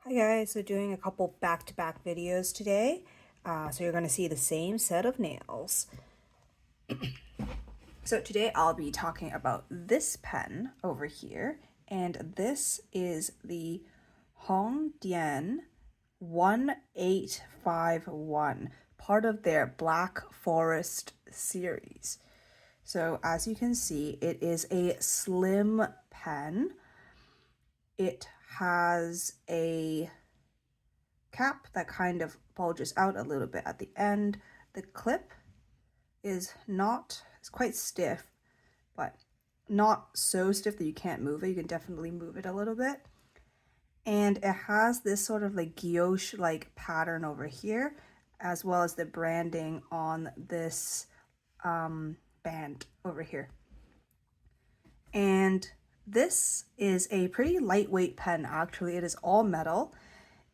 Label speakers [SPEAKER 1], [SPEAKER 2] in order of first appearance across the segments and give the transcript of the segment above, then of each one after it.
[SPEAKER 1] Hi guys, so doing a couple back-to-back videos today. So you're going to see the same set of nails. So today I'll be talking about this pen over here, and this is the Hongdian 1851, part of their Black Forest series. So as you can see, it is a slim pen. It has a cap that kind of bulges out a little bit at the end. The clip is it's quite stiff, but not so stiff that you can't move it. You can definitely move it a little bit. And it has this sort of like guilloche-like pattern over here, as well as the branding on this band over here. And this is a pretty lightweight pen, actually. It is all metal.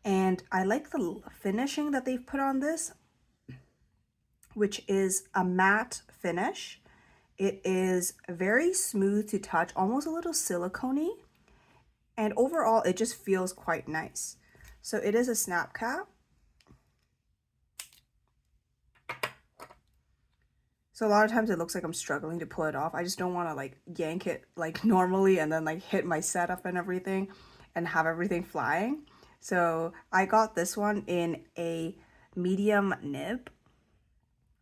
[SPEAKER 1] And I like the finishing that they've put on this, which is a matte finish. It is very smooth to touch, almost a little silicone-y. And overall, it just feels quite nice. So it is a snap cap. So a lot of times it looks like I'm struggling to pull it off. I just don't want to like yank it like normally and then like hit my setup and everything and have everything flying. So I got this one in a medium nib.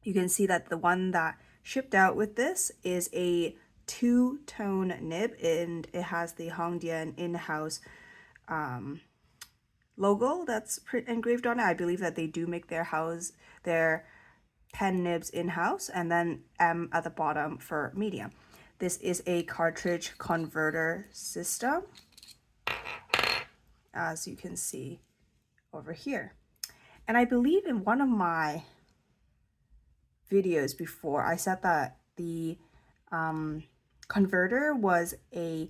[SPEAKER 1] You can see that the one that shipped out with this is a two-tone nib, and it has the Hongdian in-house logo that's engraved on it. I believe that they do make their pen nibs in-house, and then M at the bottom for medium. This is a cartridge converter system, as you can see over here. And I believe in one of my videos before, I said that the converter was a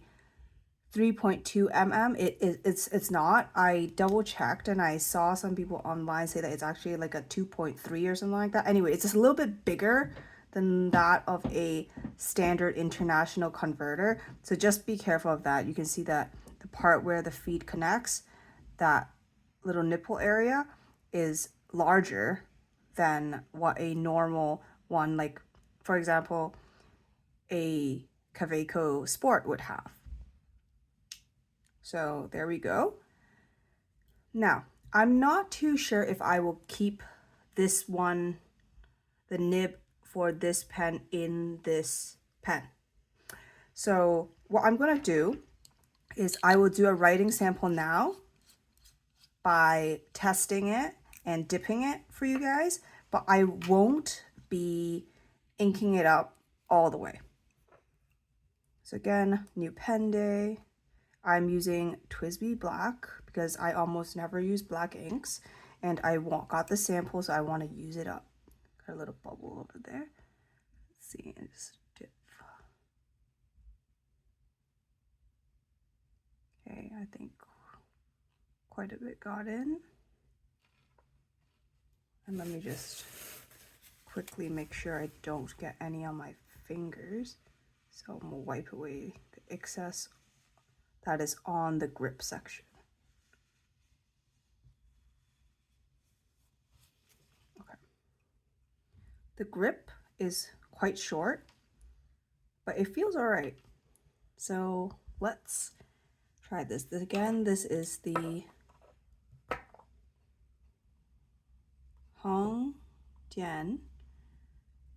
[SPEAKER 1] 3.2 mm. It's not. I double checked and I saw some people online say that it's actually like a 2.3 or something like that. Anyway, it's just a little bit bigger than that of a standard international converter. So just be careful of that. You can see that the part where the feed connects, that little nipple area is larger than what a normal one, like for example, a Kaweco Sport would have. So there we go. Now, I'm not too sure if I will keep this one, the nib for this pen in this pen. So what I'm gonna do is I will do a writing sample now by testing it and dipping it for you guys, but I won't be inking it up all the way. So again, new pen day. I'm using TWSBI Black because I almost never use black inks, and I got the sample, so I want to use it up. Got a little bubble over there. Let's see, and just dip. Okay, I think quite a bit got in. And let me just quickly make sure I don't get any on my fingers. So I'm gonna wipe away the excess that is on the grip section. Okay. The grip is quite short, but it feels all right. So let's try this. Again, this is the Hongdian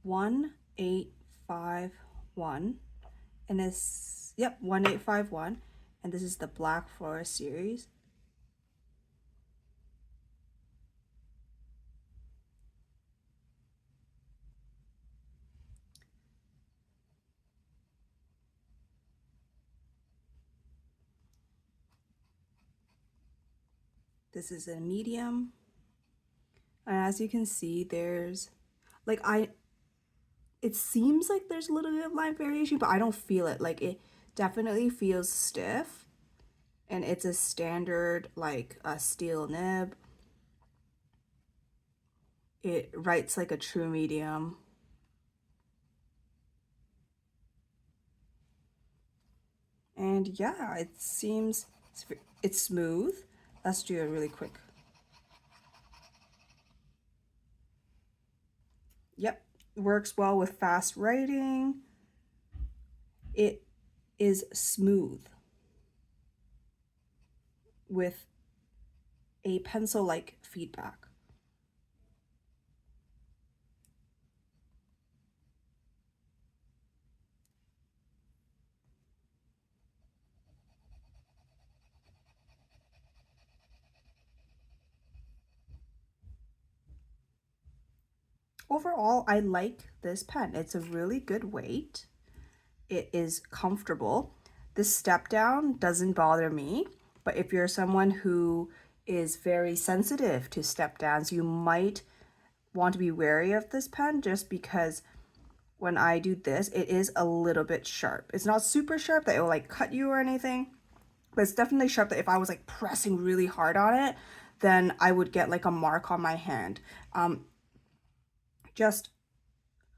[SPEAKER 1] 1851, and it's, yep, 1851, and this is the Black Forest series. This is a medium, and as you can see, there's like it seems like there's a little bit of line variation, but I don't feel it. Like it definitely feels stiff, and it's a standard like a steel nib. It writes like a true medium. And yeah, it seems it's smooth. Let's do it really quick. Yep, works well with fast writing. It is smooth with a pencil-like feedback. Overall, I like this pen. It's a really good weight. It is comfortable. This step down doesn't bother me, but if you're someone who is very sensitive to step downs, you might want to be wary of this pen just because when I do this, it is a little bit sharp. It's not super sharp that it will like cut you or anything, but it's definitely sharp that if I was like pressing really hard on it, then I would get like a mark on my hand. Just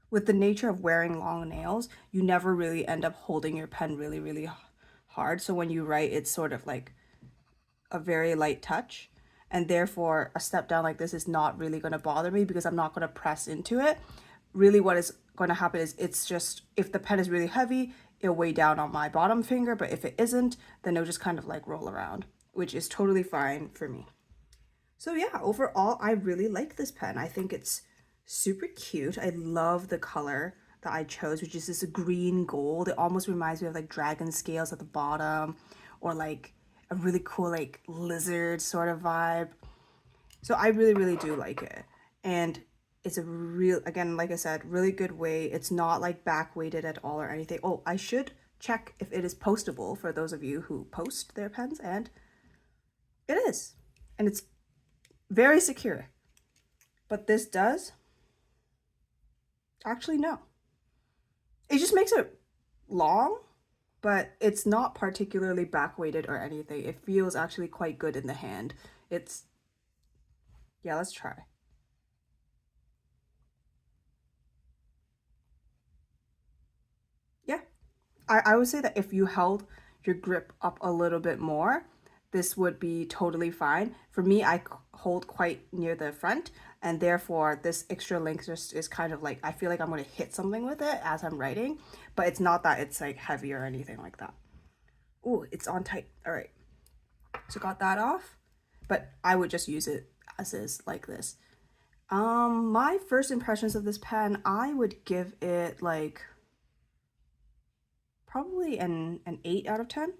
[SPEAKER 1] with the nature of wearing long nails, you never really end up holding your pen really, really hard. So when you write, it's sort of like a very light touch. And therefore, a step down like this is not really going to bother me because I'm not going to press into it. Really, what is going to happen is it's just, if the pen is really heavy, it'll weigh down on my bottom finger. But if it isn't, then it'll just kind of like roll around, which is totally fine for me. So yeah, overall, I really like this pen. I think it's super cute. I love the color that I chose, which is this green gold. It almost reminds me of like dragon scales at the bottom, or like a really cool like lizard sort of vibe. So I really, really do like it. And it's a real, again, like I said, really good weight. It's not like back weighted at all or anything. Oh, I should check if it is postable for those of you who post their pens, and it is. And it's very secure. But this does actually no. It just makes it long, but it's not particularly back weighted or anything. It feels actually quite good in the hand. It's, yeah, let's try. Yeah, I would say that if you held your grip up a little bit more, this would be totally fine. For me, I hold quite near the front, and therefore this extra length just is kind of like, I feel like I'm going to hit something with it as I'm writing, but it's not that it's like heavy or anything like that. Oh, it's on tight. All right. So got that off, but I would just use it as is like this. My first impressions of this pen, I would give it like probably an 8 out of 10.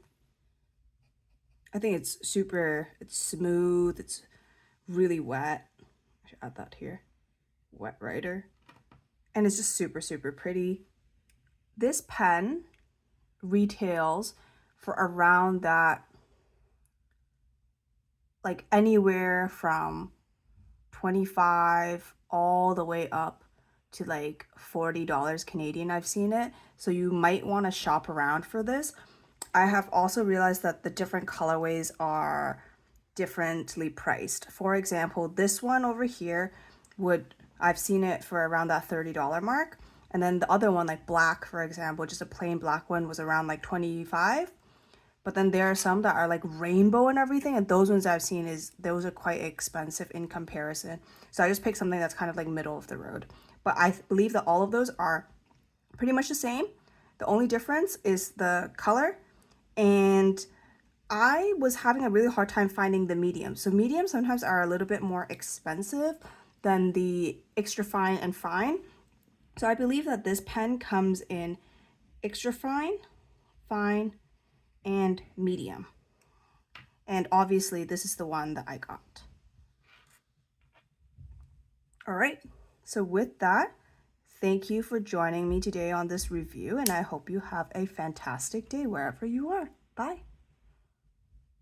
[SPEAKER 1] I think it's super, it's smooth, it's really wet. I should add that here. Wet writer. And it's just super, super pretty. This pen retails for around that, like anywhere from 25 all the way up to like $40 Canadian. I've seen it. So you might want to shop around for this. I have also realized that the different colorways are differently priced. For example, this one over here I've seen it for around that $30 mark. And then the other one, like black, for example, just a plain black one, was around like 25. But then there are some that are like rainbow and everything, and those ones I've seen those are quite expensive in comparison. So I just picked something that's kind of like middle of the road. But I believe that all of those are pretty much the same. The only difference is the color, and I was having a really hard time finding the medium. So medium sometimes are a little bit more expensive than the extra fine and fine. So I believe that this pen comes in extra fine, fine, and medium. And obviously this is the one that I got. All right, so with that, thank you for joining me today on this review, and I hope you have a fantastic day wherever you are. Bye.